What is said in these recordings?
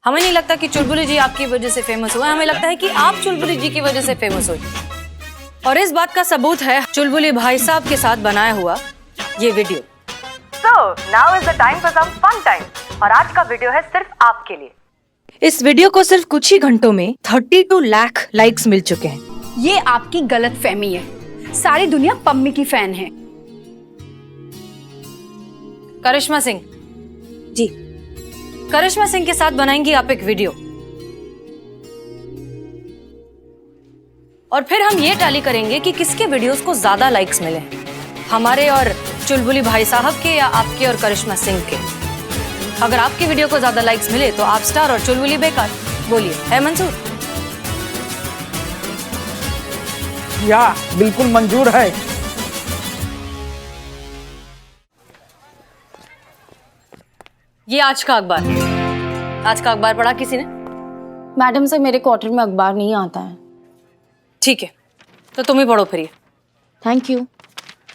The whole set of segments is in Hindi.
हमें नहीं लगता कि चुलबुली जी आपकी वजह से फेमस हुआ, हमें लगता है कि आप चुलबुली जी की वजह से फेमस हुई। और इस बात का सबूत है चुलबुली भाई साहब के साथ बनाया हुआ ये video. So now is the time for some fun time। और आज का वीडियो है सिर्फ आपके लिए। इस वीडियो को सिर्फ कुछ ही घंटों में 32 लाख लाइक्स मिल चुके हैं। ये आपकी गलतफहमी है, सारी दुनिया पम्मी की फैन है। करिश्मा सिंह जी, करिश्मा सिंह के साथ बनाएंगी आप एक वीडियो और फिर हम ये टैली करेंगे कि किसके वीडियोस को ज्यादा लाइक्स मिले, हमारे और चुलबुली भाई साहब के या आपके और करिश्मा सिंह के। अगर आपके वीडियो को ज्यादा लाइक्स मिले तो आप स्टार और चुलबुली बेकार। बोलिए, है मंजूर? या बिल्कुल मंजूर है। ये आज का अखबार, आज का अखबार पढ़ा किसी ने? मैडम से मेरे क्वार्टर में अखबार नहीं आता है। ठीक है, तो तुम ही पढ़ो फिर। Thank you.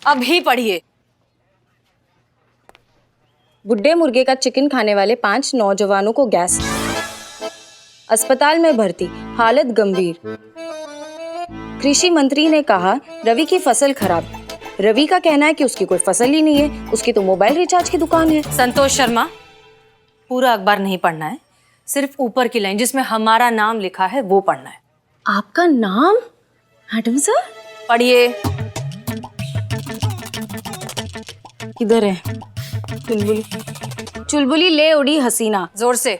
अभी पढ़िए। बुड्ढे मुर्गे का चिकन खाने वाले 5 नौजवानों को गैस, अस्पताल में भर्ती, हालत गंभीर। कृषि मंत्री ने कहा रवि की फसल खराब। रवि का कहना है कि उसकी कोई फसल ही नहीं है, उसकी तो मोबाइल रिचार्ज की दुकान है। संतोष शर्मा, पूरा अखबार नहीं पढ़ना है, सिर्फ ऊपर की लाइन जिसमें हमारा नाम लिखा है वो पढ़ना है। आपका नाम? मैडम सर पढ़िए। किधर है? चुलबुली। चुलबुली ले उड़ी हसीना। जोर से।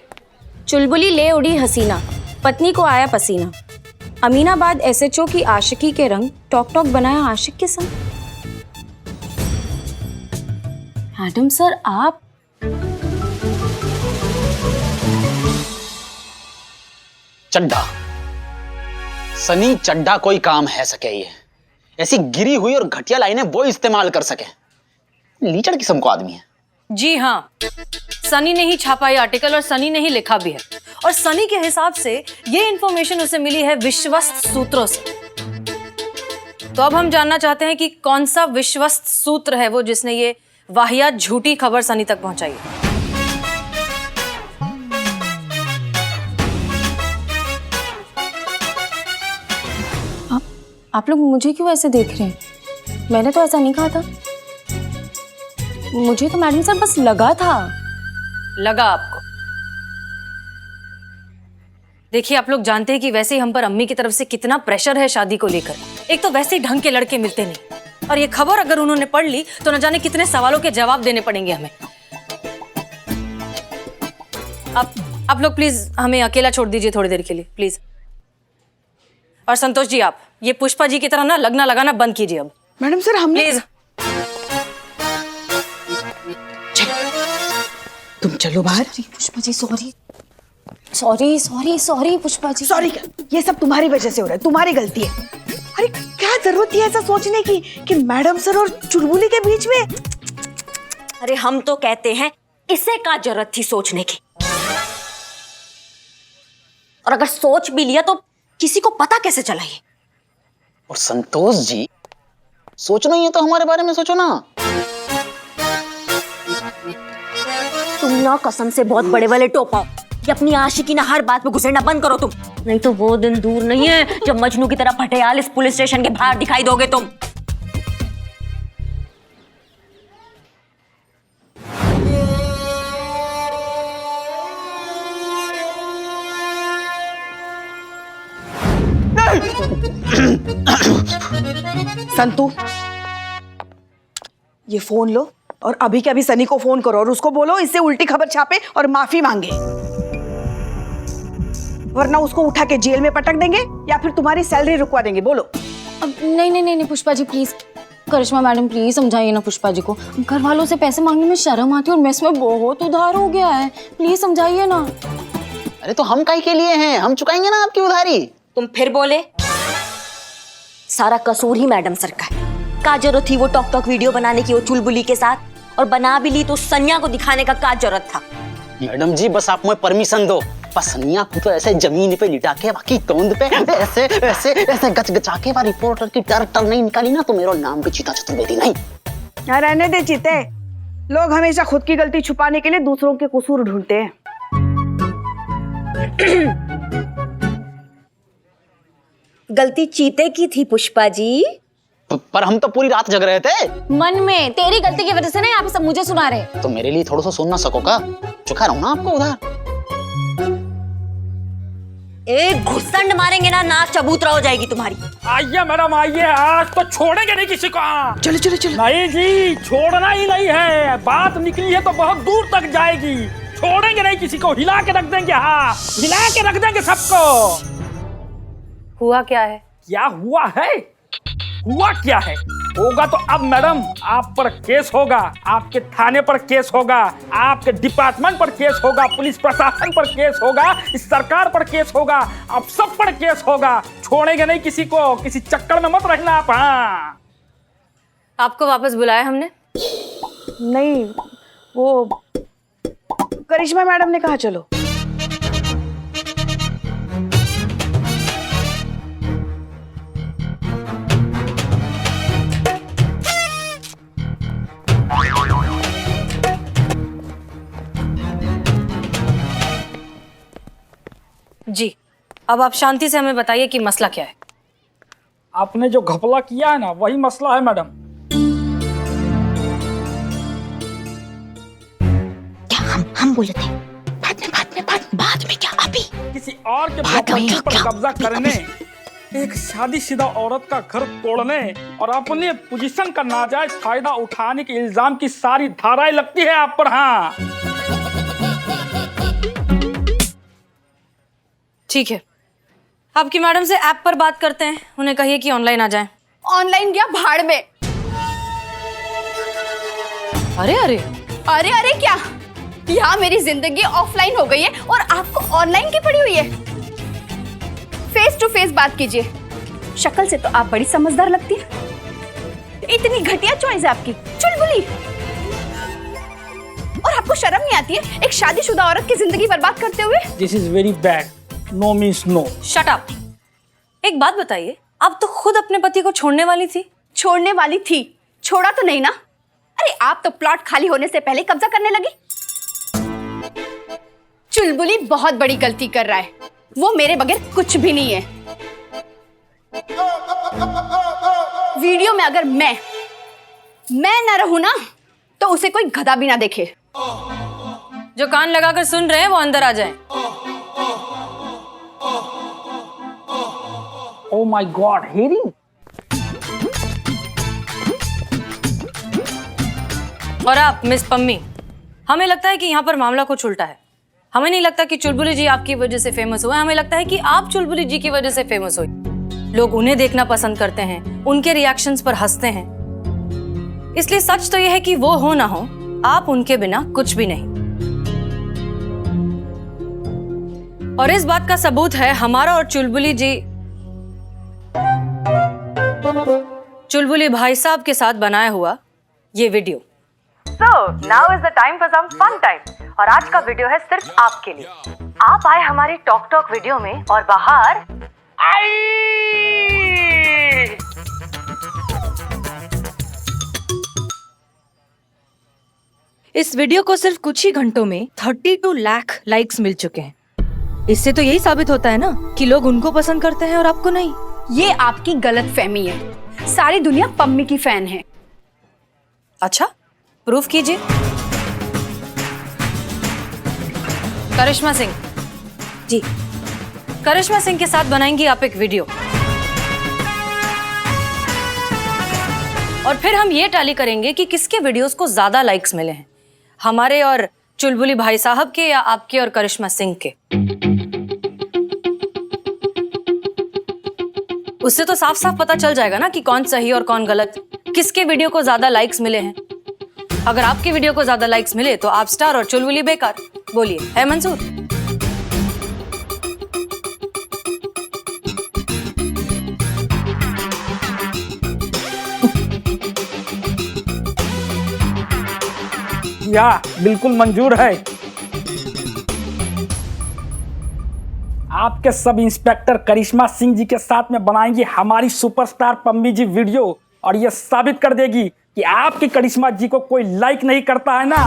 चुलबुली ले उड़ी हसीना, पत्नी को आया पसीना। अमीनाबाद एसएचओ की आशिकी के रंग, टॉक टॉक बनाया आशिक के संग। मैडम सर आप? चड्ढा, सनी चड्ढा कोई काम है सके ये, ऐसी गिरी हुई और घटिया लाइनें वो इस्तेमाल कर सके। लीचड़ किस्म को आदमी है। जी हाँ, सनी ने ही छापा ये आर्टिकल और सनी ने ही लिखा भी है। और सनी के हिसाब से ये इंफॉर्मेशन उसे मिली है विश्वस्त सूत्रों से। तो अब हम जानना चाहते हैं कि कौन सा विश्वस्त सूत्र है वो जिसने ये वाहियात झूठी खबर सनी तक पहुंचाई है। आप लोग मुझे क्यों ऐसे देख रहे हैं? मैंने तो ऐसा नहीं कहा था। मुझे तो मैडम सर बस लगा था। लगा आपको? देखिए, आप लोग जानते हैं कि वैसे ही हम पर अम्मी की तरफ से कितना प्रेशर है शादी को लेकर। एक तो वैसे ही ढंग के लड़के मिलते नहीं, और ये खबर अगर उन्होंने पढ़ ली तो न जाने कितने सवालों के जवाब देने पड़ेंगे हमें। आप लोग प्लीज हमें अकेला छोड़ दीजिए थोड़ी देर के लिए, प्लीज। और संतोष जी, आप ये पुष्पा जी की तरह ना लगना लगाना बंद कीजिए अब। मैडम सर हमने प्लीज तुम चलो बाहर। Pushpa ji sorry sorry sorry sorry Pushpa ji. Sorry, ये सब तुम्हारी वजह से हो रहा है, तुम्हारी गलती है। अरे क्या जरूरत थी ऐसा सोचने की कि मैडम सर और चुलबुली के बीच में? अरे हम तो कहते हैं इसे क्या जरूरत थी सोचने की। और अगर सोच भी लिया तो किसी को पता कैसे चला ये? और संतोष जी, सोचना ही है तो हमारे बारे में सोचो ना। तुम ना कसम से बहुत बड़े वाले टोपा हो कि अपनी आशिकी ना हर बात में घुसेड़ना बंद करो तुम, नहीं तो वो दिन दूर नहीं है जब मजनू की तरह भटियाल इस पुलिस स्टेशन के बाहर दिखाई दोगे तुम। संतू, ये फोन लो और अभी के अभी सनी को फोन करो और उसको बोलो इससे उल्टी खबर छापे और माफी मांगे, वरना उसको उठा के जेल में पटक देंगे या फिर तुम्हारी सैलरी रुकवा देंगे। बोलो। अब नहीं नहीं नहीं नहीं Pushpa ji please, Karishma madam please समझाइए ना पुष्पा जी को। घर वालों से पैसे मांगने में शर्म आती है और मेस में बहुत उधार हो गया है, प्लीज समझाइए ना। अरे तो हम काहे के लिए हैं, हम चुकाएंगे ना आपकी उधारी। तुम फिर बोले? सारा कसूर ही मैडम सर का है। क्या जरूरत थी वो टॉक टॉक वीडियो बनाने की वो चुलबुली के साथ? और बना भी ली तो सनिया को दिखाने का क्या जरूरत था? मैडम जी बस आप मुझे परमिशन दो। पसनिया को तो ऐसे जमीन पे लिटा के बाकी तोंद पे ऐसे ऐसे ऐसे गचगचा के रिपोर्टर की टर नहीं निकाली ना तो मेरा नाम भी चीता चतुर्वेदी नहीं। रहने दे चीते, लोग हमेशा खुद की गलती छुपाने के लिए दूसरों के कसूर ढूंढते हैं। गलती चीते की थी पुष्पा जी। पर हम तो पूरी रात जग रहे थे। मन में तेरी गलती की वजह से ना यहाँ पे सब मुझे सुना रहे। तो मेरे लिए थोड़ा सा सुन ना सकोगा? चुका रहूं ना आपको उधर। एक घुसंड मारेंगे ना, नाक चबूतरा हो जाएगी तुम्हारी। आइए मैडम आइए, आज तो छोड़ेंगे नहीं किसी को। चलो चलो चलो। नहीं जी, छोड़ना ही नहीं है। बात निकली है तो बहुत दूर तक जाएगी। छोड़ेंगे नहीं किसी को, हिला के रख देंगे। हाँ, हिला के रख देंगे सबको। हुआ क्या है? क्या हुआ है? हुआ क्या है? होगा तो अब मैडम आप पर केस होगा, आपके थाने पर केस होगा, आपके डिपार्टमेंट पर केस होगा, पुलिस प्रशासन पर केस होगा, इस सरकार पर केस होगा, आप सब पर केस होगा। छोड़ेंगे नहीं किसी को, किसी चक्कर में मत रहना आप। हाँ, आपको वापस बुलाया हमने? नहीं, वो करिश्मा मैडम ने कहा चलो। जी, अब आप शांति से हमें बताइए कि मसला क्या है। आपने जो घपला किया है ना, वही मसला है मैडम। हम बोले थे बाद में क्या अभी? किसी और के प्रॉपर्टी पर कब्जा करने, एक शादीशुदा औरत का घर तोड़ने और अपने पोजीशन का नाजायज फायदा उठाने के इल्जाम की सारी धाराएं लगती है आप पर। हाँ, ठीक है, आपकी मैडम से ऐप पर बात करते हैं, उन्हें कहिए कि ऑनलाइन आ जाएं। ऑनलाइन गया भाड़ में। अरे अरे अरे अरे क्या, यहाँ मेरी जिंदगी ऑफलाइन हो गई है और आपको ऑनलाइन की पड़ी हुई है। फेस टू फेस बात कीजिए। शक्ल से तो आप बड़ी समझदार लगती है। इतनी घटिया चॉइस है आपकी, चुलबुली। और आपको शर्म नहीं आती है एक शादीशुदा औरत की जिंदगी बर्बाद करते हुए? This is very bad. No means no. Shut up. एक बात बताइए, आप तो खुद अपने पति को छोड़ने वाली थी। छोड़ने वाली थी, छोड़ा तो नहीं ना। अरे आप तो प्लॉट खाली होने से पहले कब्जा करने लगी। चुलबुली बहुत बड़ी गलती कर रहा है, वो मेरे बगैर कुछ भी नहीं है। वीडियो में अगर मैं ना रहूं ना, तो उसे कोई गधा भी ना देखे। जो कान लगाकर सुन रहे हैं वो अंदर आ जाएं। Oh my God, hearing. और आप मिस पम्मी, हमें लगता है कि यहाँ पर मामला कुछ उल्टा है। हमें नहीं लगता कि चुलबुली जी आपकी वजह से फेमस हुए, हमें लगता है कि आप चुलबुली जी की वजह से फेमस हुई। लोग उन्हें देखना पसंद करते हैं, उनके रिएक्शंस पर हंसते हैं। इसलिए सच तो यह है कि वो हो ना हो, आप उनके बिना कुछ भी नहीं। और इस बात का सबूत है हमारा और चुलबुली भाई साहब के साथ बनाया हुआ ये video. So now is the time for some fun time। और आज का वीडियो है सिर्फ आपके लिए। आप आए हमारी टॉक वीडियो में और बाहर इस वीडियो को सिर्फ कुछ ही घंटों में 32 लाख लाइक्स मिल चुके हैं। इससे तो यही साबित होता है ना कि लोग उनको पसंद करते हैं और आपको नहीं। ये आपकी गलतफहमी है, सारी दुनिया पम्मी की फैन है। अच्छा, प्रूफ कीजिए। करिश्मा सिंह जी, करिश्मा सिंह के साथ बनाएंगी आप एक वीडियो और फिर हम ये टैली करेंगे कि किसके वीडियोस को ज्यादा लाइक्स मिले हैं, हमारे और चुलबुली भाई साहब के या आपके और करिश्मा सिंह के। उससे तो साफ साफ पता चल जाएगा ना कि कौन सही और कौन गलत, किसके वीडियो को ज्यादा लाइक्स मिले हैं। अगर आपके वीडियो को ज्यादा लाइक्स मिले तो आप स्टार और चुलबुली बेकार। बोलिए, है मंजूर? या बिल्कुल मंजूर है। आपके सब इंस्पेक्टर करिश्मा सिंह जी के साथ में बनाएंगी हमारी सुपरस्टार पम्मी जी वीडियो और ये साबित कर देगी कि आपकी करिश्मा जी को कोई लाइक नहीं करता है ना।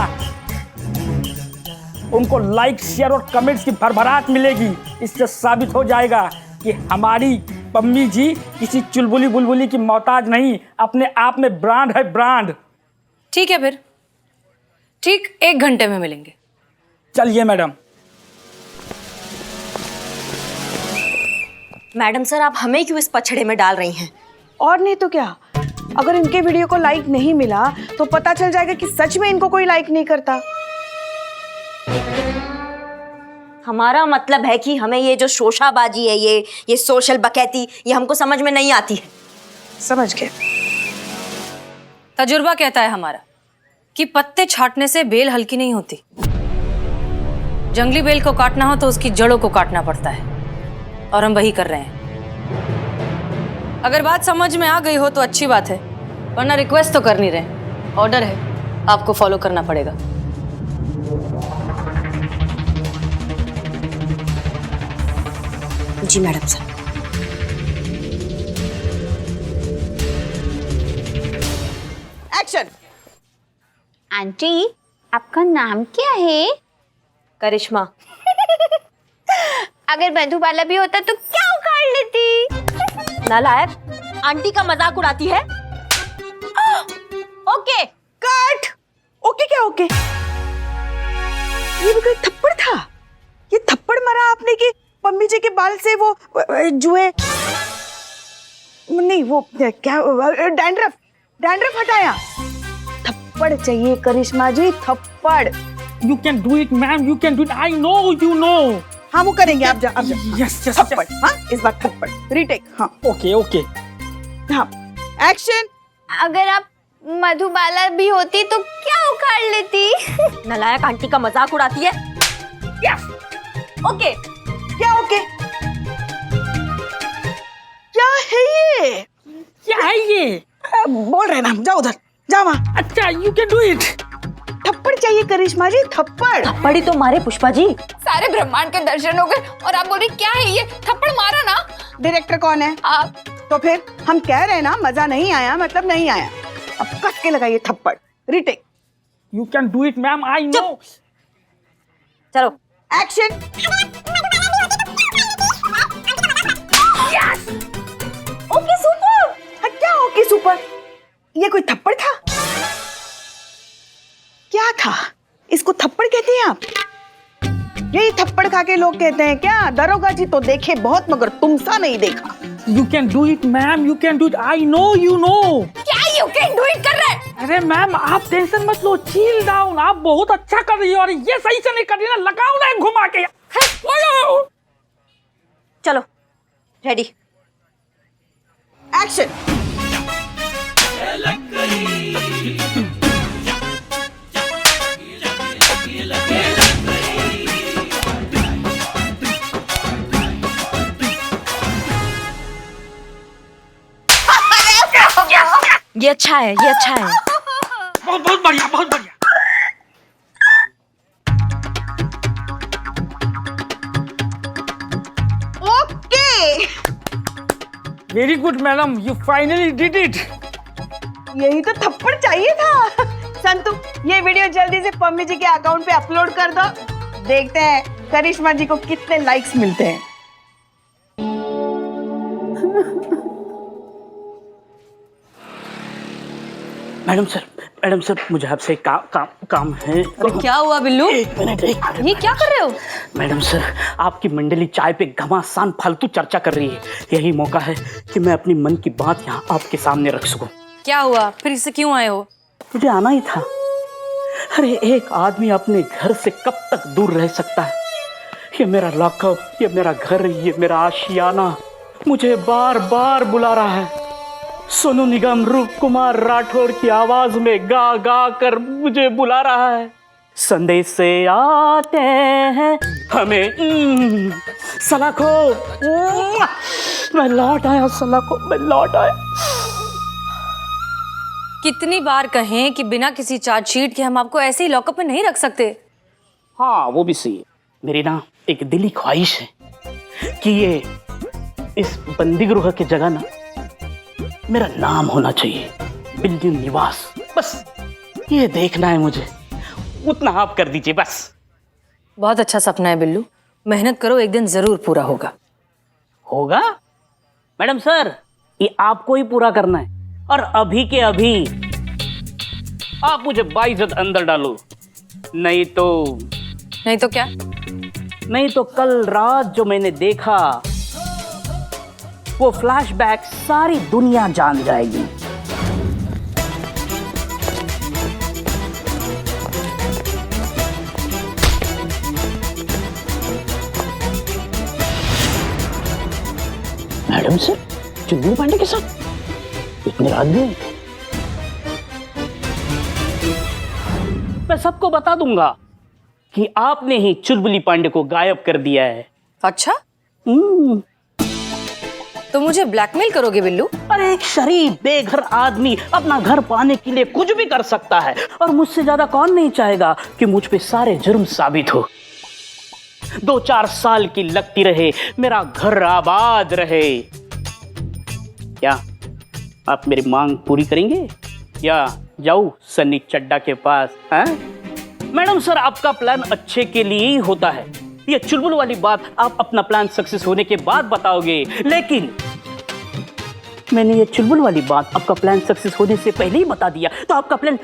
उनको लाइक, शेयर और कमेंट्स की भरभराट मिलेगी। इससे साबित हो जाएगा कि हमारी पम्मी जी किसी चुलबुली बुलबुली की मोहताज नहीं, अपने आप में ब्रांड है, ब्रांड। ठीक है फिर, ठीक 1 घंटे में मिलेंगे। चलिए मैडम। मैडम सर, आप हमें क्यों इस पछड़े में डाल रही हैं? और नहीं तो क्या, अगर इनके वीडियो को लाइक नहीं मिला तो पता चल जाएगा कि सच में इनको कोई लाइक नहीं करता। हमारा मतलब है कि हमें ये जो शोशाबाजी है, ये सोशल बकैती, ये हमको समझ में नहीं आती है। समझ गए। तजुर्बा कहता है हमारा कि पत्ते छाटने से बेल हल्की नहीं होती। जंगली बेल को काटना हो तो उसकी जड़ों को काटना पड़ता है, और हम वही कर रहे हैं। अगर बात समझ में आ गई हो तो अच्छी बात है, वरना रिक्वेस्ट तो कर नहीं रहे, ऑर्डर है, आपको फॉलो करना पड़ेगा। जी मैडम सर। एक्शन। आंटी, आपका नाम क्या है? करिश्मा। अगर मधुबाला भी होता तो क्या उखाड़ लेती? नालायक, आंटी का मजाक उड़ाती है। Okay cut. ओके क्या ओके? ये भी कोई थप्पड़ था? ये थप्पड़ मारा आपने कि पम्मी जी के बाल से वो जुए नहीं, वो क्या, डैंड्रफ हटाया? थप्पड़ चाहिए करिश्मा जी, थप्पड़। You can do it ma'am, you can do it, I know you know. हाँ वो करेंगे, आप जा। यस यस, थप्पड़। हाँ इस बार थप्पड़, रीटेक। हाँ ओके ओके। हाँ एक्शन। अगर आप मधुबाला भी होती तो क्या उखाड़ लेती? नालायक, आंटी का मजाक उड़ाती है। Yes okay. क्या ओके? क्या है ये? क्या है ये? बोल रहे ना, जाओ उधर, जाओ वहाँ। अच्छा, यू कैन डू इट। थप्पड़ चाहिए करिश्मा जी, थप्पड़। थप्पड़ी तो मारे पुष्पा जी। सारे ब्रह्मांड के दर्शन हो गए और आप बोल रही क्या है ये? थप्पड़ मारा ना। डायरेक्टर कौन है? आप। तो फिर हम कह रहे हैं ना, मजा नहीं आया मतलब नहीं आया। अब कस के लगाइए थप्पड़, retake. You can do it ma'am, I know. चलो एक्शन। Okay super. हाँ, क्या ओके सुपर? ये कोई थप्पड़ था? क्या था? इसको थप्पड़ कहते हैं आप? यही थप्पड़ खा के लोग कहते हैं क्या, दरोगा जी तो देखे बहुत मगर तुमसा नहीं देखा। You can do it ma'am, you can do it, I know you know. क्या यू कैन डू इट कर रहे हैं? अरे मैम, आप टेंशन मत लो, चिल डाउन, आप बहुत अच्छा कर रही हो। और ये सही से नहीं कर रही ना, लगाओ ना घुमा के। चलो रेडी। एक्शन। ये अच्छा है, ये अच्छा है। बहुत बहुत बढ़िया, बहुत बढ़िया। Okay, very good madam, you finally did it. यही तो थप्पड़ चाहिए था। संतु, ये वीडियो जल्दी से पम्मी जी के अकाउंट पे अपलोड कर दो। देखते हैं करिश्मा जी को कितने लाइक्स मिलते हैं। मैडम सर, मुझे आपसे काम है। अरे क्या हुआ बिल्लू? एक मिनट। ये क्या कर रहे हो? मैडम सर, आपकी मंडली चाय पे घमासान फालतू चर्चा कर रही है। यही मौका है कि मैं अपनी मन की बात यहाँ आपके सामने रख सकूं। क्या हुआ? फिर इससे क्यों आए हो? मुझे आना ही था। अरे एक आदमी अपने घर से कब तक दूर रह सकता है? ये मेरा लॉकअप, ये मेरा घर, ये मेरा आशियाना मुझे बार बार बुला रहा है। सोनू निगम रूप कुमार राठौर की आवाज में गा गा कर मुझे बुला रहा है। संदेश से आते हैं हमें सलाखो, मैं लौट आया सलाखो, मैं लौट आया। कितनी बार कहें कि बिना किसी चार्जशीट के हम आपको ऐसे ही लॉकअप में नहीं रख सकते। हाँ वो भी सही है। मेरी ना एक दिली ख्वाहिश है कि ये इस बंदी गृह की जगह ना मेरा नाम होना चाहिए, बिल्डिंग निवास। बस ये देखना है मुझे, उतना आप कर दीजिए बस। बहुत अच्छा सपना है बिल्लू, मेहनत करो, एक दिन जरूर पूरा होगा। होगा? मैडम सर, ये आपको ही पूरा करना है, और अभी के अभी आप मुझे बाइज्जत अंदर डालो, नहीं तो क्या? नहीं तो कल रात जो मैंने देखा वो फ्लैशबैक सारी दुनिया जान जाएगी। मैडम सर, चुन्नू पांडे के साथ इतनी रात में? मैं सबको बता दूंगा कि आपने ही चुलबुली पांडे को गायब कर दिया है। अच्छा, तो मुझे ब्लैकमेल करोगे बिल्लू? अरे एक शरीफ बेघर आदमी अपना घर पाने के लिए कुछ भी कर सकता है, और मुझसे ज्यादा कौन नहीं चाहेगा कि मुझ पे सारे जुर्म साबित हो। 2-4 साल की लगती रहे, मेरा घर आबाद रहे। क्या आप मेरी मांग पूरी करेंगे या जाऊं सन्नी चड्डा के पास? मैडम सर, आपका प्लान अच्छे के लिए ही होता है। ये चुलबुल वाली बात आप अपना प्लान सक्सेस होने के बाद बताओगे, लेकिन मैंने ये चुलबुल वाली बात आपका प्लान सक्सेस होने से पहले ही बता दिया तो आपका प्लान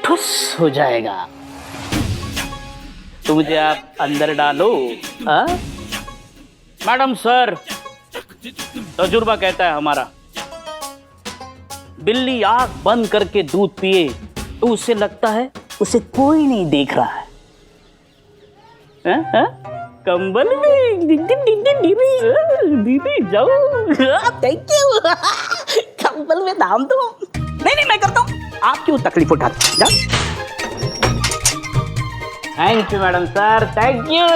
ठुस हो जाएगा। तो मुझे आप अंदर डालो। मैडम सर, तजुर्बा कहता है हमारा, बिल्ली आंख बंद करके दूध पिए तो उसे लगता है उसे कोई नहीं देख रहा है। कंबल में दीदी जाओ, थैंक यू। कंबल में दाम दो। नहीं मैं करता हूँ, आप क्यों तकलीफ उठाते? जाओ। Thank you madam sir, thank you.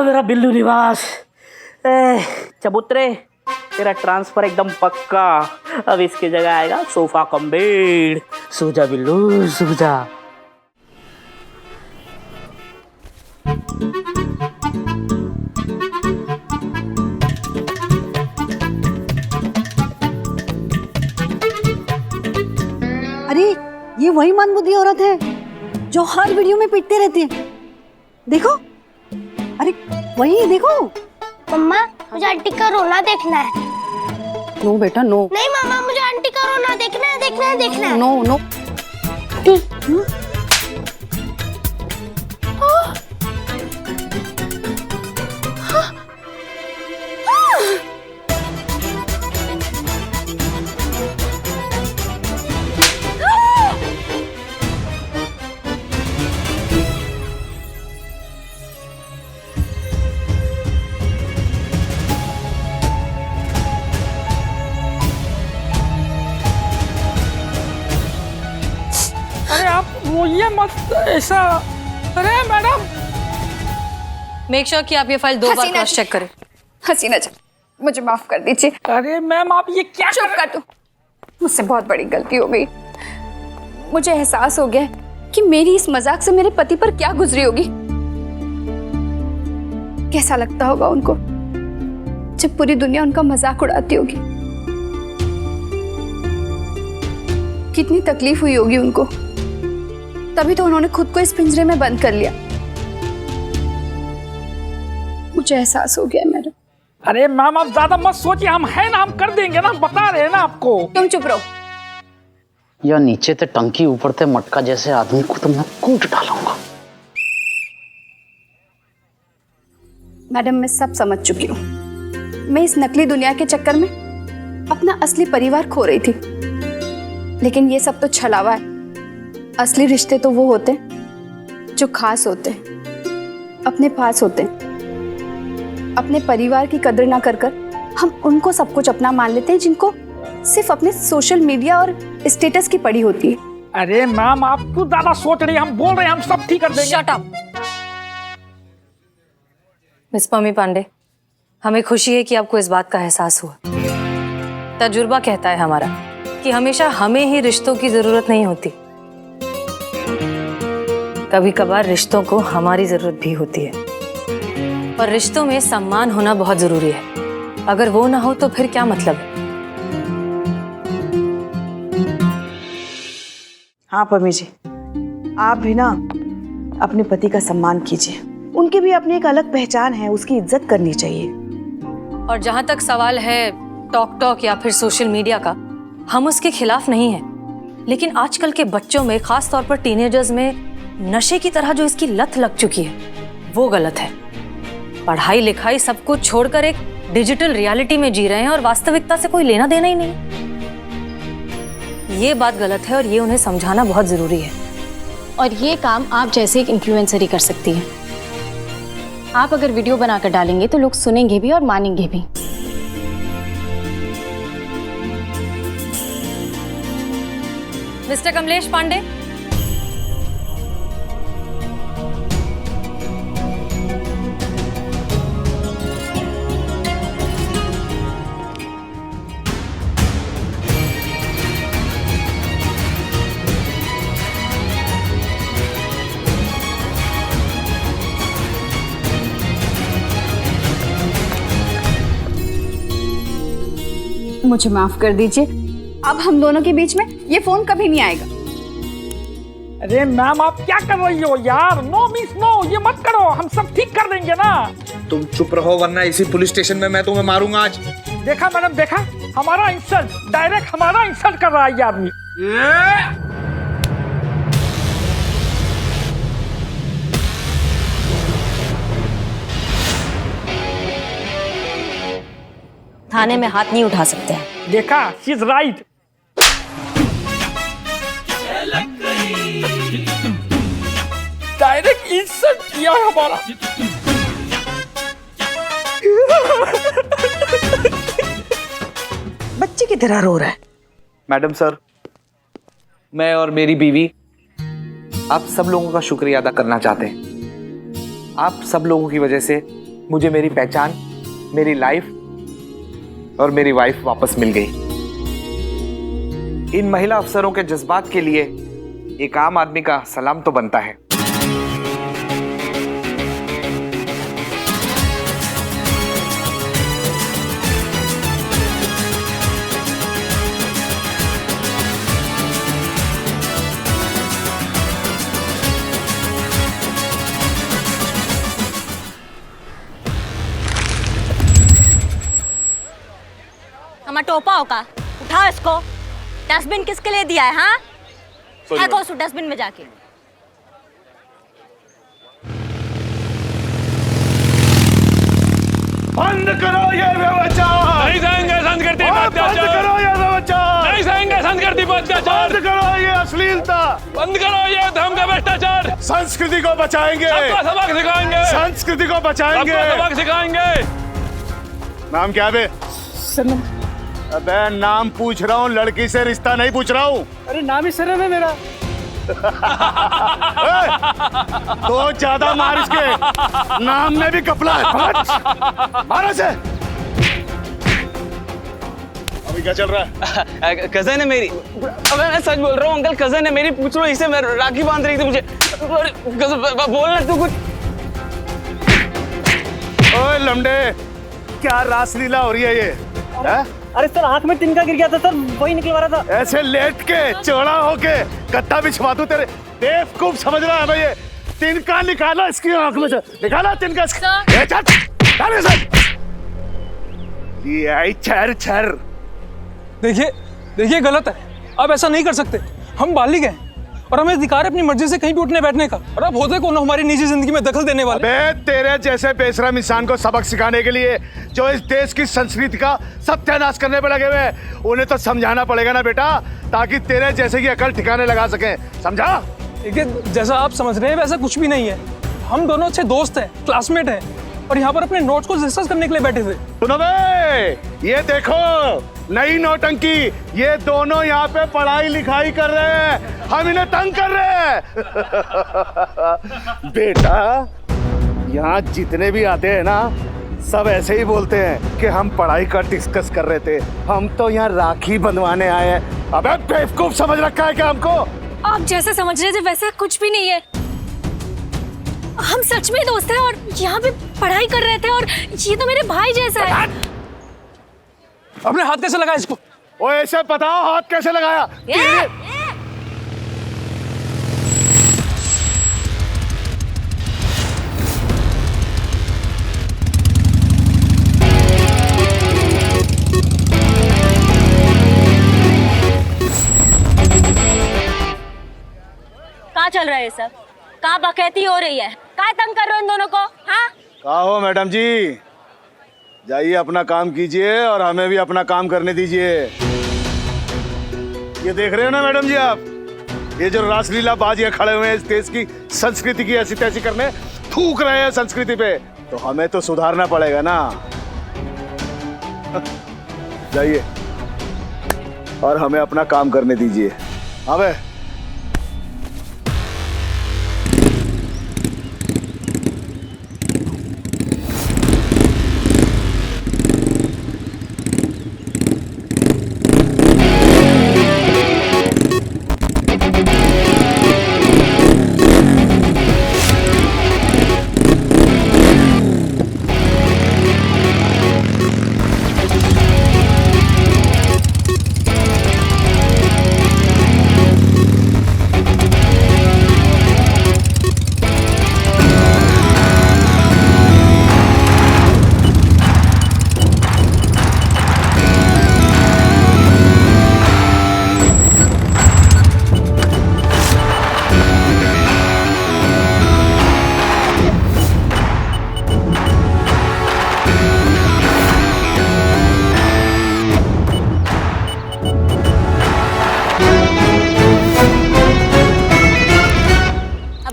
मेरा बिल्लू निवास। चबूतरे, तेरा ट्रांसफर एकदम पक्का। अब इसकी जगह आएगा सोफा कम बेड। सो जा बिल्लू, सो जा। अरे ये वही मंदबुद्धि औरत है जो हर वीडियो में पीटते रहती है। देखो, अरे वही देखो। मम्मा, मुझे आंटी का रोना देखना है। नो बेटा नो। नहीं मम्मा, मुझे आंटी का रोना देखना है, देखना है, देखना है। No no. अरे आप रोइए मत ऐसा। अरे मैडम, मेक श्योर कि आप ये फाइल 2 बार हसीना क्रॉस जी। चेक करें। हसीना जी, मुझे माफ कर दीजिए। अरे मैम आप ये क्या चुप कर दो, मुझसे बहुत बड़ी गलती हो गई। मुझे एहसास हो गया कि मेरी इस मजाक से मेरे पति पर क्या गुजरी होगी। कैसा लगता होगा उनको जब पूरी दुनिया उनका मजाक उड़ाती होगी। कितनी तकलीफ हुई होगी उनको, तभी तो उन्होंने खुद को इस पिंजरे में बंद कर लिया। मुझे एहसास हो गया मैडम। अरे मैम आप ज्यादा मत सोचिए, हम हैं ना, हम कर देंगे ना, बता रहे हैं ना आपको। तुम चुप रहो। या नीचे ते टंकी ऊपर ते मटका जैसे आदमी को तो मैं कूट डालूंगा। मैडम मैं सब समझ चुकी हूँ। मैं इस नकली दुनिया के चक्कर में अपना असली परिवार खो रही थी, लेकिन ये सब तो छलावा है। असली रिश्ते तो वो होते हैं जो खास होते हैं, अपने पास होते हैं। अपने परिवार की कदर ना कर हम उनको सब कुछ अपना मान लेते हैं जिनको सिर्फ अपने सोशल मीडिया और स्टेटस की पड़ी होती है। अरे मैम आप क्यों ज्यादा सोच रही हैं, हम बोल रहे हैं, हम सब ठीक कर देंगे। Shut up. Miss Pammi Pandey, हमें खुशी है कि आपको इस बात का एहसास हुआ। तजुर्बा कहता है हमारा कि हमेशा हमें ही रिश्तों की जरूरत नहीं होती, कभी कभार रिश्तों को हमारी जरूरत भी होती है। और रिश्तों में सम्मान होना बहुत जरूरी है। अगर वो ना हो तो फिर क्या मतलब है। हाँ पम्मी जी, आप भी ना अपने पति का सम्मान कीजिए। उनकी भी अपनी एक अलग पहचान है, उसकी इज्जत करनी चाहिए। और जहां तक सवाल है टॉक या फिर सोशल मीडिया का, हम उसके खिलाफ नहीं हैं, लेकिन आजकल के बच्चों में, खास तौर पर टीनेजर्स में नशे की तरह जो इसकी लत लग चुकी है, वो गलत है। पढ़ाई लिखाई सब कुछ छोड़कर एक डिजिटल रियलिटी में जी रहे हैं और वास्तविकता से कोई लेना देना ही नहीं। ये बात गलत है और ये उन्हें समझाना बहुत जरूरी है। और ये काम आप जैसे एक इन्फ्लुएंसर ही कर सकती है। आप अगर वीडियो बनाकर डालेंगे तो लोग सुनेंगे भी और मानेंगे भी। मिस्टर कमलेश पांडे, मुझे माफ कर दीजिए, अब हम दोनों के बीच में ये फोन कभी नहीं आएगा। अरे मैम आप क्या कर रही हो यार? नो मिस नो, ये मत करो, हम सब ठीक कर देंगे ना। तुम चुप रहो वरना इसी पुलिस स्टेशन में मैं तुम्हें मारूंगा आज। देखा मैडम, देखा, हमारा इंसल्ट, डायरेक्ट हमारा इंसल्ट कर रहा है ये आदमी। थाने में हाथ नहीं उठा सकते हैं। देखा, she is right. Direct insult किया है हमारा। बच्चे की तरह रो रहा है। मैडम सर, मैं और मेरी बीवी आप सब लोगों का शुक्रिया अदा करना चाहते हैं। आप सब लोगों की वजह से मुझे मेरी पहचान, मेरी लाइफ और मेरी वाइफ वापस मिल गई। इन महिला अफसरों के जज्बात के लिए एक आम आदमी का सलाम तो बनता है। हमारा टोपा होगा, उठाओ इसको। डस्टबिन किसके लिए दिया है? हाँ, फेंको उसको डस्टबिन में जाके। बंद करो ये व्यभिचार! नहीं सहेंगे संस्कृति पर बंद अत्याचार! करो ये व्यभिचार! नहीं सहेंगे संस्कृति पर अत्याचार! बंद करो ये अश्लीलता! बंद करो ये धर्म का भ्रष्टाचार! संस्कृति को बचाएंगे! सबको सबक सिखाएंगे! संस्कृति को बचाएंगे! सबको सबक सिखाएंगे! नाम क्या है बे? अबे नाम पूछ रहा हूँ, लड़की से रिश्ता नहीं पूछ रहा हूँ। अरे नाम ही सरम है मेरा। तो ज्यादा मार इसके, नाम में भी कपला है। मारो से। अभी क्या चल रहा है? कजन है मेरी। अबे मैं सच बोल रहा हूँ अंकल, कजन है मेरी। पूछ लो इसे, मैं राखी बांध रही थी मुझे। बोलना तू कुछ। ओए लमडे, क्या रासलीला हो रही है ये? अरे सर, आंख में तिनका गिर गया था सर, वही निकलवा रहा था। ऐसे लेट के चौड़ा होके गत्ता बिछवा दूं तेरे। बेवकूफ समझ रहा है भाई? ये तिनका निकाला इसकी आंख में से, निकाला तिनका इसकी। ए चल, चल इसे। ये आई छर छर। देखिए गलत है, आप ऐसा नहीं कर सकते। हम बालिग हैं और हमें अधिकार है अपनी मर्जी से कहीं भी उठने बैठने का। और आप होते कौन हमारी निजी जिंदगी में दखल देने वाले? अबे तेरे जैसे बेशरम इंसान को सबक सिखाने के लिए जो इस देश की संस्कृति का सत्यानाश करने पे लगे हुए, उन्हें तो समझाना पड़ेगा ना बेटा, ताकि तेरे जैसे की अकल ठिकाने लगा सके। समझा? देखिए, जैसा आप समझ रहे हैं वैसा कुछ भी नहीं है। हम दोनों अच्छे दोस्त हैं, क्लासमेट हैं और यहाँ पर अपने नोट्स को डिस्कस करने के लिए बैठे थे। सुनो बे, ये देखो नई नौटंकी। ये दोनों यहाँ पे पढ़ाई लिखाई कर रहे हैं, हम इन्हें तंग कर रहे हैं। बेटा, यहाँ जितने भी आते हैं ना, सब ऐसे ही बोलते हैं कि हम पढ़ाई का डिस्कस कर रहे थे। हम तो यहाँ राखी बंधवाने आए हैं। अबे बेवकूफ समझ रखा है क्या हमको? आप जैसे समझ रहे थे वैसा कुछ भी नहीं है। हम सच में दोस्त हैं और यहाँ पे पढ़ाई कर रहे थे और ये तो मेरे भाई जैसा है। अपने हाथ कैसे लगाया इसको? ओ ऐसे बताओ, हाथ कैसे लगाया? चल रहा है सब? कहाँ बकैती हो रही है? काय तंग कर रहे हो इन दोनों को? हाँ? कहा हो मैडम जी, जाइए अपना काम कीजिए और हमें भी अपना काम करने दीजिए। ये देख रहे हो ना मैडम जी आप, ये जो रासलीला बाज खड़े हुए हैं इस देश की संस्कृति की ऐसी तैसी करने, थूक रहे हैं संस्कृति पे, तो हमें तो सुधारना पड़ेगा ना। जाइए और हमें अपना काम करने दीजिए। अबे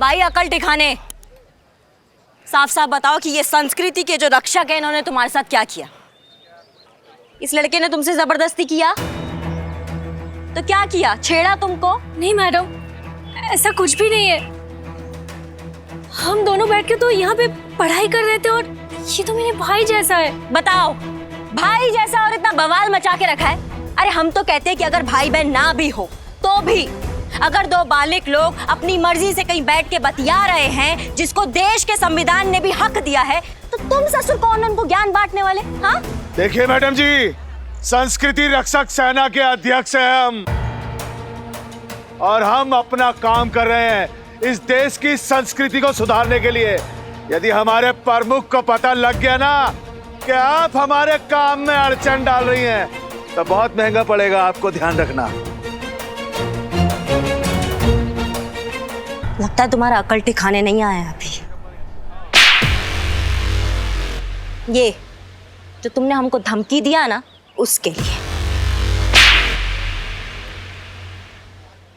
भाई अकल ठिकाने, साफ साफ बताओ कि ये संस्कृति के जो रक्षक है इन्होंने तुम्हारे साथ क्या किया? इस लड़के ने तुमसे जबरदस्ती किया तो क्या किया? छेड़ा तुमको? नहीं मैडम, ऐसा कुछ भी नहीं है। हम दोनों बैठ के तो यहाँ पे पढ़ाई कर रहे थे और ये तो मेरे भाई जैसा है। बताओ, भाई जैसा और इतना बवाल मचा के रखा है? अरे हम तो कहते हैं कि अगर भाई बहन ना भी हो तो भी अगर दो बालिक लोग अपनी मर्जी से कहीं बैठ के बतिया रहे हैं जिसको देश के संविधान ने भी हक दिया है, तो तुम ससुर कौन उनको ज्ञान बांटने वाले? हाँ देखिए मैडम जी, संस्कृति रक्षक सेना के अध्यक्ष हैं हम, और हम अपना काम कर रहे हैं इस देश की संस्कृति को सुधारने के लिए। यदि हमारे प्रमुख को पता लग गया ना कि आप हमारे काम में अड़चन डाल रही हैं, तो बहुत महंगा पड़ेगा, आपको ध्यान रखना। लगता है तुम्हारा अकल ठिकाने नहीं आया अभी। ये जो तुमने हमको धमकी दिया ना, उसके लिए।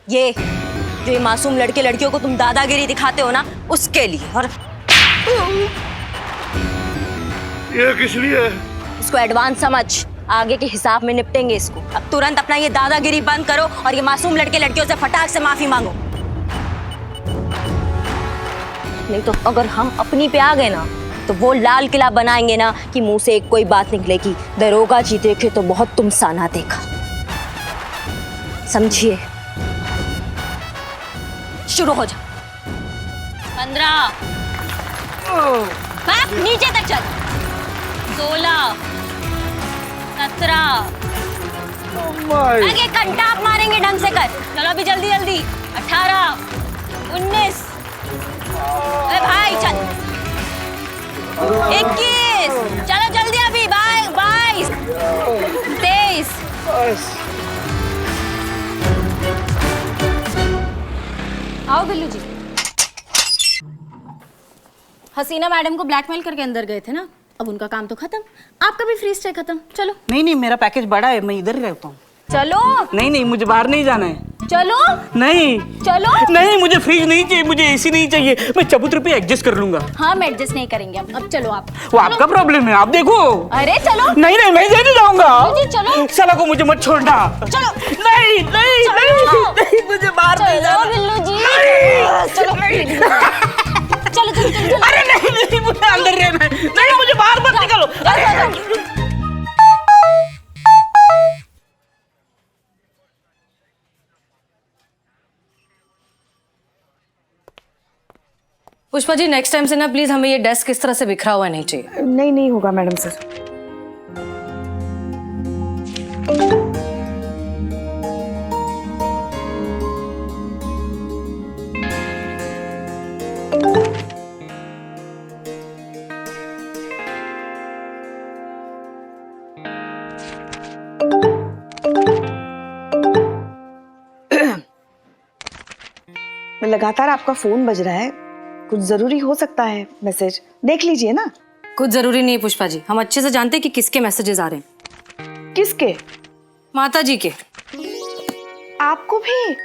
ये जो ये मासूम लड़के लड़कियों को तुम दादागिरी दिखाते हो ना, उसके लिए। और ये किस लिए? इसको एडवांस समझ, आगे के हिसाब में निपटेंगे इसको। अब तुरंत अपना ये दादागिरी बंद करो और ये मासूम लड़के लड़कियों से फटाक से माफी मांगो, नहीं तो अगर हम अपनी पे आ गए ना तो वो लाल किला बनाएंगे ना कि मुंह से एक कोई बात निकलेगी, दरोगा जी देखे तो बहुत तुम साना देखा। समझिए? शुरू हो जा। 15 बाप नीचे तक चल। 16 17 आगे कंटाप मारेंगे ढंग से कर। चलो अभी जल्दी जल्दी। 18 19 अरे भाई चल। 21 चलो जल्दी अभी। 22 23 आओ बिल्लू जी। हसीना मैडम को ब्लैकमेल करके अंदर गए थे ना, अब उनका काम तो खत्म, आपका भी फ्री स्टे खत्म। चलो। नहीं नहीं, मेरा पैकेज बड़ा है, मैं इधर ही रहता हूँ। चलो। नहीं नहीं, मुझे बाहर नहीं जाना है। चलो। नहीं चलो। नहीं, मुझे फ्रिज नहीं चाहिए, मुझे एसी नहीं चाहिए, मैं चबूतरे पे एडजस्ट कर लूंगा। हाँ, मैं एडजस्ट नहीं करेंगे अब चलो आप। वो आपका प्रॉब्लम है, आप देखो। अरे चलो। नहीं नहीं, मैं नहीं जाऊंगा। चलो। साला को मुझे मत छोड़ना। चलो। नहीं नहीं नहीं, मुझे बाहर नहीं जाना। बिल्लू जी। चलो चलो चलो। अरे नहीं नहीं, मुझे अंदर रहना है। नहीं, मुझे बाहर मत निकालो। पुष्पा जी, नेक्स्ट टाइम से ना प्लीज हमें ये डेस्क इस तरह से बिखरा हुआ नहीं चाहिए। नहीं नहीं होगा मैडम सर। लगातार आपका फोन बज रहा है, कुछ जरूरी हो सकता है। मैसेज देख लीजिए ना। कुछ जरूरी नहीं है पुष्पा जी, हम अच्छे से जानते हैं कि किसके मैसेजेस आ रहे हैं। किसके? माता जी के। आपको भी?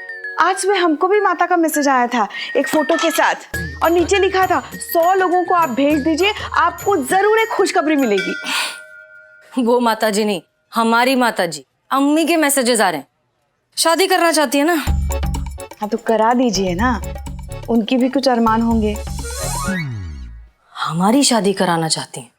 आज सुबह हमको भी माता का मैसेज आया था एक फोटो के साथ, और नीचे लिखा था 100 लोगों को आप भेज दीजिए, आपको जरूर एक खुशखबरी मिलेगी। वो माता जी नहीं, हमारी माता जी, अम्मी के मैसेजेस आ रहे हैं। शादी करना चाहती है ना। हाँ तो करा दीजिए ना, उनकी भी कुछ अरमान होंगे। हमारी शादी कराना चाहती हैं।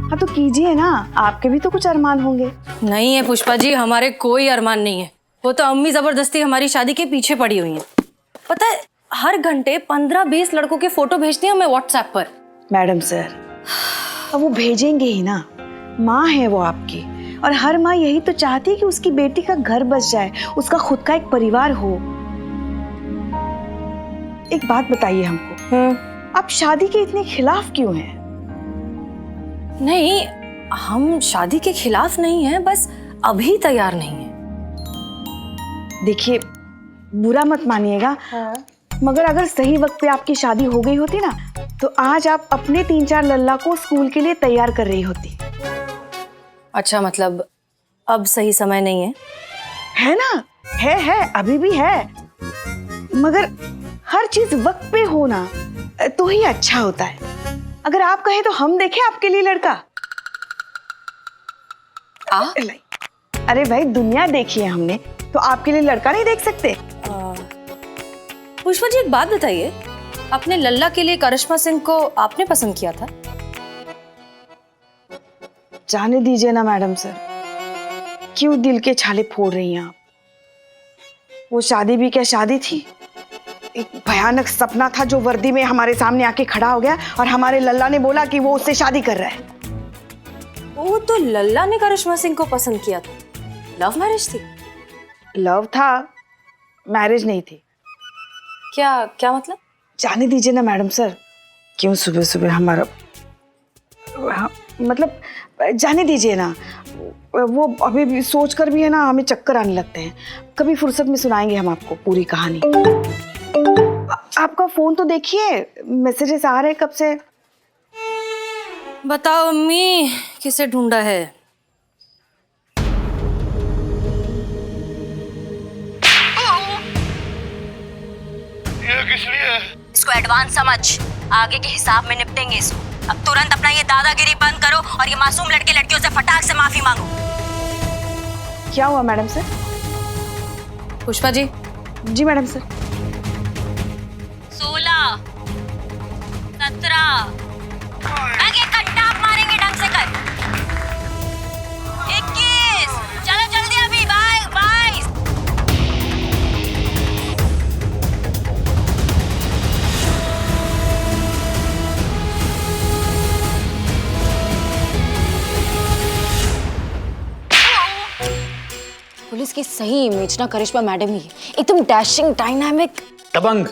हाँ तो कीजिए ना, आपके भी तो कुछ अरमान होंगे। नहीं है पुष्पा जी, हमारे कोई अरमान नहीं है। वो तो अम्मी जबरदस्ती हमारी शादी के पीछे पड़ी हुई हैं। पता है, हर घंटे 15-20 लड़कों के फोटो भेजती हैं हमें व्हाट्सएप पर। मैडम सर, अब वो भेजेंगे ही ना, माँ है वो आपकी, और हर माँ यही तो चाहती है कि उसकी बेटी का घर बस जाए, उसका खुद का एक परिवार हो। एक बात बताइए हमको, आप शादी के इतने खिलाफ क्यों हैं? नहीं, हम शादी के खिलाफ नहीं हैं, बस अभी तैयार नहीं हैं। देखिए, बुरा मत मानिएगा, मगर अगर सही वक्त पे आपकी शादी हो गई होती ना, तो आज आप अपने 3-4 लल्ला को स्कूल के लिए तैयार कर रही होती। अच्छा, मतलब अब सही समय नहीं है? है ना, है, अभी भी है, मगर हर चीज वक्त पे होना तो ही अच्छा होता है। अगर आप कहें तो हम देखें आपके लिए लड़का। अरे भाई, दुनिया देखी है हमने, तो आपके लिए लड़का नहीं देख सकते? पुष्पा जी, एक बात बताइए, अपने लल्ला के लिए करिश्मा सिंह को आपने पसंद किया था? जाने दीजिए ना मैडम सर, क्यों दिल के छाले फोड़ रही हैं आप? वो शादी भी क्या शादी थी, एक भयानक सपना था जो वर्दी में हमारे सामने आके खड़ा हो गया, और हमारे लल्ला ने बोला कि वो उससे शादी कर रहा है। वो तो लल्ला ने करिश्मा सिंह को पसंद किया था। लव मैरिज थी? लव था, मैरिज नहीं थी। क्या मतलब? जाने दीजिए ना मैडम सर, क्यों सुबह सुबह हमारा, मतलब जाने दीजिए ना। वो अभी भी सोच कर भी है ना, हमें चक्कर आने लगते हैं। कभी फुर्सत में सुनाएंगे हम आपको पूरी कहानी। आपका फोन तो देखिए, मैसेजेस आ रहे हैं कब से। बताओ अम्मी, किसे ढूंढा है? ये किस लिए? इसको एडवांस समझ, आगे के हिसाब में निपटेंगे इसको। अब तुरंत अपना ये दादागिरी बंद करो और ये मासूम लड़के लड़कियों से फटाक से माफी मांगो। क्या हुआ मैडम सर? पुष्पा जी। जी मैडम सर। 16, 17, आगे घंटा आप मारेंगे ढंग से कर। 21, चलो जल्दी अभी, 22। पुलिस की सही इमेज ना करिश्मा मैडम ही है, एकदम डैशिंग, डायनामिक, दबंग।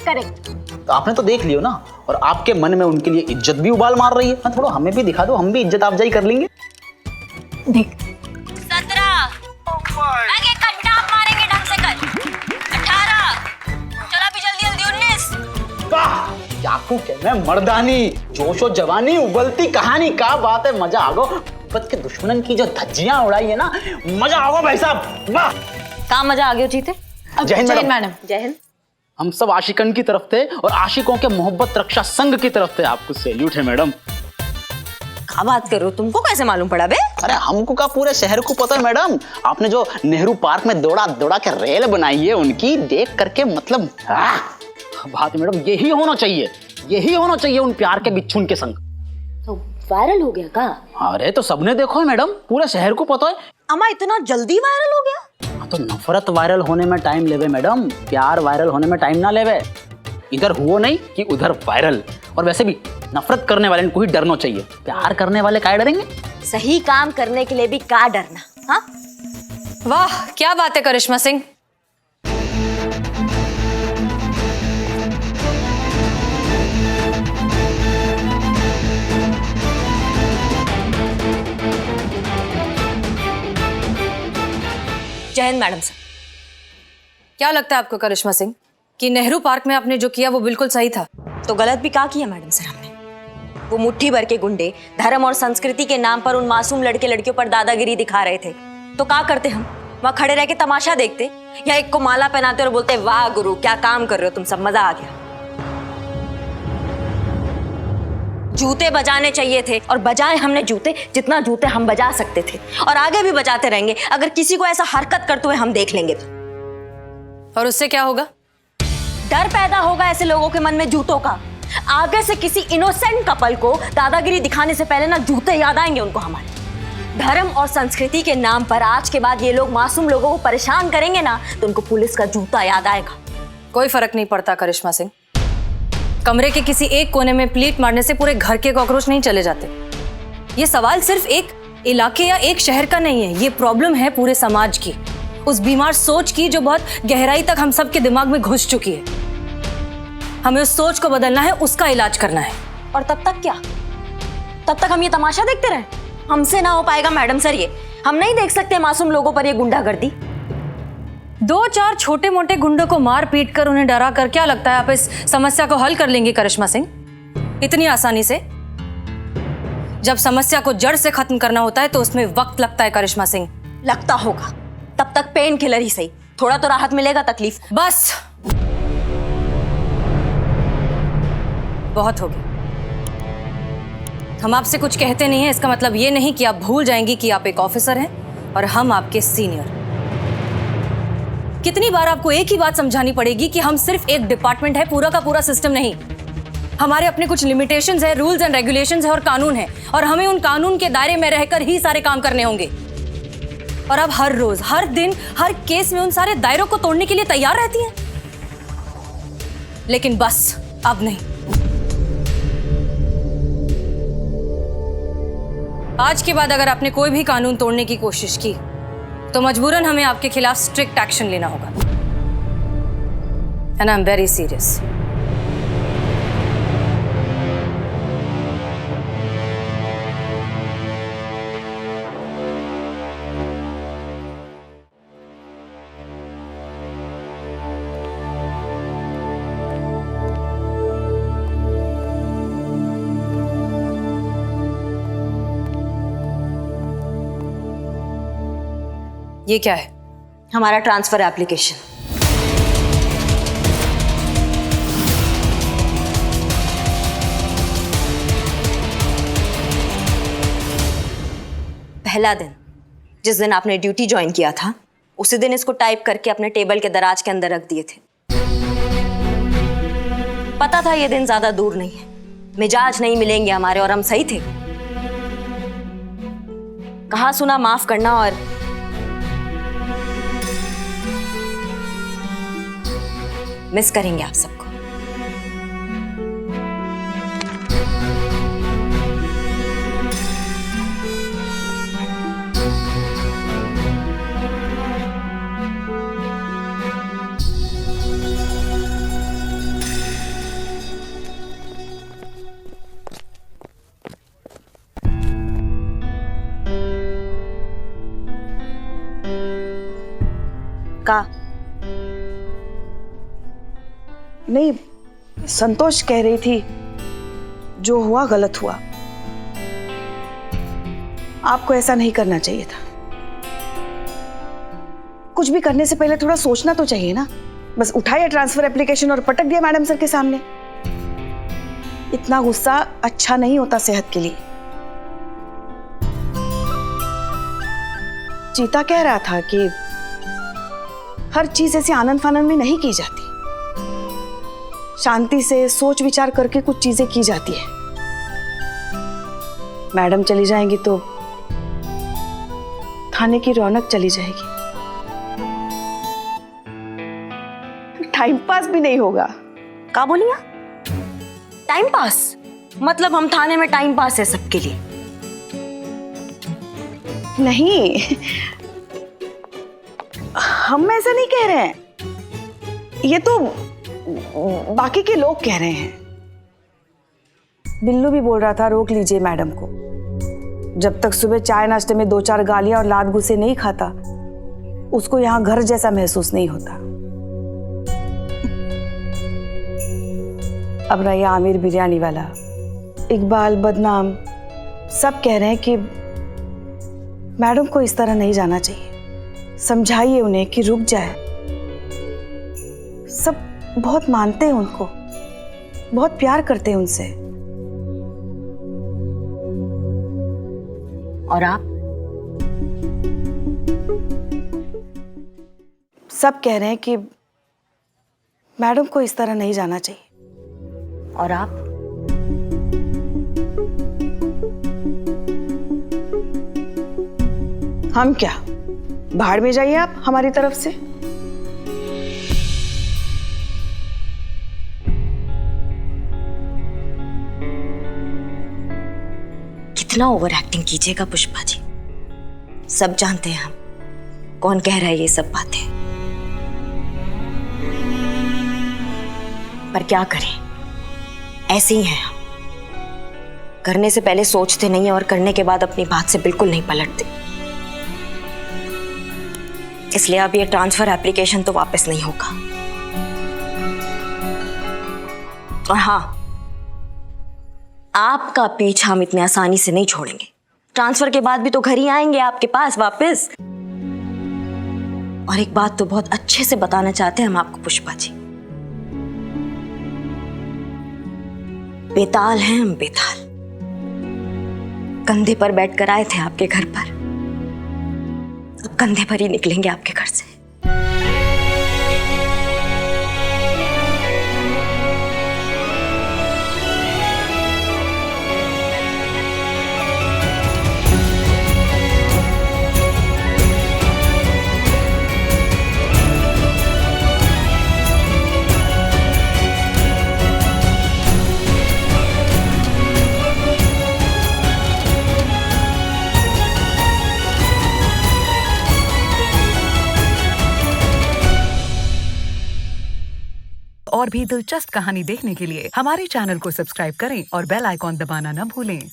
करेक्ट। तो आपने तो देख लियो ना, और आपके मन में उनके लिए इज्जत भी उबाल मार रही है। हाँ, थोड़ा हमें भी दिखा दो, हम भी इज्जत अफजाई कर लेंगे। देख। 17, आगे घंटा आप मारेंगे ढंग से कर। 18, चलो अभी जल्दी जल्दी। 19। वाह, क्या को कहना है मर्दानी, जोशो जवानी, उबलती कहानी, क्या बात है, मजा आ गो। बद के दुश्मनन की जो धज्जियां उड़ाई है ना, मजा आ गो भाई साहब। वाह, कहाँ मजा आ गया जीते? जय हिंद मैडम। जय हिंद। हम सब आशिकन की तरफ थे और आशिकों के मोहब्बत रक्षा संघ की तरफ थे। आपको सैल्यूट है मैडम। क्या बात कर रहे हो, तुमको कैसे मालूम पड़ा बे? अरे हमको का पूरे शहर को पता है मैडम। आपने जो नेहरू पार्क में दौड़ा दौड़ा के रेल बनाई है, उनकी देख करके मतलब बात मैडम, यही होना चाहिए, यही होना चाहिए उन प्यार के बिच्छुन के संग। तो वायरल हो गया का? अरे तो सबने देखो है मैडम, पूरे शहर को पता है। अम्मा, इतना जल्दी वायरल हो गया? तो नफरत वायरल होने में टाइम लेवे मैडम, प्यार वायरल होने में टाइम ना लेवे। इधर हुआ नहीं कि उधर वायरल। और वैसे भी नफरत करने वाले को ही डरना चाहिए, प्यार करने वाले काहे डरेंगे? सही काम करने के लिए भी का डरना? हाँ, वाह, क्या बात है करिश्मा सिंह। जय हिंद मैडम सर। क्या लगता है आपको करिश्मा सिंह, कि नेहरू पार्क में आपने जो किया वो बिल्कुल सही था। तो गलत भी क्या किया मैडम सर हमने? वो मुट्ठी भर के गुंडे धर्म और संस्कृति के नाम पर उन मासूम लड़के लड़कियों पर दादागिरी दिखा रहे थे, तो क्या करते हम? वहां खड़े रह के तमाशा देखते या एक को माला पहनाते और बोलते वाह गुरु क्या काम कर रहे हो तुम सब, मजा आ गया। जूते बजाने चाहिए थे और बजाए हमने जूते, जितना जूते हम बजा सकते थे, और आगे भी बजाते रहेंगे अगर किसी को ऐसा हरकत करते हुए हम देख लेंगे तो। और उससे क्या होगा? डर पैदा होगा ऐसे लोगों के मन में जूतों का। आगे से किसी इनोसेंट कपल को दादागिरी दिखाने से पहले ना जूते याद आएंगे उनको हमारे। धर्म और संस्कृति के नाम पर आज के बाद ये लोग मासूम लोगों को परेशान करेंगे ना तो उनको पुलिस का जूता याद आएगा। कोई फर्क नहीं पड़ता करिश्मा सिंह। कमरे के किसी एक कोने में प्लीट मारने से पूरे घर के कॉकरोच नहीं चले जाते। ये सवाल सिर्फ एक इलाके या एक शहर का नहीं है, ये प्रॉब्लम है पूरे समाज की, उस बीमार सोच की जो बहुत गहराई तक हम सब के दिमाग में घुस चुकी है। हमें उस सोच को बदलना है, उसका इलाज करना है। और तब तक क्या? तब तक हम ये तमाशा देखते रहें? हमसे ना हो पाएगा मैडम सर ये। हम नहीं देख सकते मासूम लोगों पर ये गुंडागर्दी। 2-4 छोटे मोटे गुंडों को मार पीट कर उन्हें डरा कर क्या लगता है आप इस समस्या को हल कर लेंगे करिश्मा सिंह? इतनी आसानी से? जब समस्या को जड़ से खत्म करना होता है तो उसमें वक्त लगता है करिश्मा सिंह। लगता होगा, तब तक पेन किलर ही सही, थोड़ा तो राहत मिलेगा तकलीफ। बस बहुत हो गया। हम आपसे कुछ कहते नहीं हैं, इसका मतलब ये नहीं कि आप भूल जाएंगी कि आप एक ऑफिसर हैं और हम आपके सीनियर। कितनी बार आपको एक ही बात समझानी पड़ेगी कि हम सिर्फ एक डिपार्टमेंट है, पूरा का पूरा सिस्टम नहीं। हमारे अपने कुछ लिमिटेशंस है, रूल्स एंड रेगुलेशंस है और कानून है, और हमें उन कानून के दायरे में रहकर ही सारे काम करने होंगे। और अब हर रोज, हर दिन, हर केस में उन सारे दायरों को तोड़ने के लिए तैयार रहती हैं। लेकिन बस अब नहीं। आज के बाद अगर आपने कोई भी कानून तोड़ने की कोशिश की तो मजबूरन हमें आपके खिलाफ स्ट्रिक्ट एक्शन लेना होगा। And I am very serious. ये क्या है? हमारा ट्रांसफर एप्लीकेशन। पहला दिन, जिस दिन आपने ड्यूटी ज्वाइन किया था, उसी दिन इसको टाइप करके अपने टेबल के दराज के अंदर रख दिए थे। पता था ये दिन ज्यादा दूर नहीं है, मिजाज नहीं मिलेंगे हमारे, और हम सही थे। कहा सुना माफ करना और मिस करेंगे आप सबको। का नहीं, संतोष कह रही थी जो हुआ गलत हुआ। आपको ऐसा नहीं करना चाहिए था। कुछ भी करने से पहले थोड़ा सोचना तो चाहिए ना। बस उठाया ट्रांसफर एप्लीकेशन और पटक दिया मैडम सर के सामने। इतना गुस्सा अच्छा नहीं होता सेहत के लिए। चीता कह रहा था कि हर चीज ऐसे आनंद फानंद में नहीं की जाती, शांति से सोच विचार करके कुछ चीजें की जाती है। मैडम चली जाएंगी तो थाने की रौनक चली जाएगी, टाइम पास भी नहीं होगा। क्या बोलिए? Time pass? मतलब हम थाने में टाइम पास है सबके लिए? नहीं, हम ऐसा नहीं कह रहे हैं, ये तो बाकी के लोग कह रहे हैं। बिल्लू भी बोल रहा था रोक लीजिए मैडम को। जब तक सुबह चाय नाश्ते में 2-4 गालियां और लात गुस्से नहीं खाता, उसको यहां घर जैसा महसूस नहीं होता। अब रहा ये आमिर बिरयानी वाला, इकबाल बदनाम, सब कह रहे हैं कि मैडम को इस तरह नहीं जाना चाहिए। समझाइए उन्हें कि रुक जाए। सब बहुत मानते हैं उनको, बहुत प्यार करते हैं उनसे। और आप? सब कह रहे हैं कि मैडम को इस तरह नहीं जाना चाहिए। और आप? हम क्या, भाड़ में जाइए आप हमारी तरफ से। कितना ओवर एक्टिंग कीजिएगा पुष्पा जी, सब जानते हैं हम कौन कह रहा है ये सब बातें। पर क्या करें, ऐसे ही हैं हम। करने से पहले सोचते नहीं है और करने के बाद अपनी बात से बिल्कुल नहीं पलटते। इसलिए अब ये ट्रांसफर एप्लीकेशन तो वापस नहीं होगा। और हाँ, आपका पीछा हम इतनी आसानी से नहीं छोड़ेंगे। ट्रांसफर के बाद भी तो घर ही आएंगे आपके पास वापस। और एक बात तो बहुत अच्छे से बताना चाहते हैं हम आपको पुष्पा जी, बेताल हैं हम, बेताल। कंधे पर बैठकर आए थे आपके घर पर, अब कंधे पर ही निकलेंगे आपके घर से। और भी दिलचस्प कहानी देखने के लिए हमारे चैनल को सब्सक्राइब करें और बेल आइकॉन दबाना न भूलें।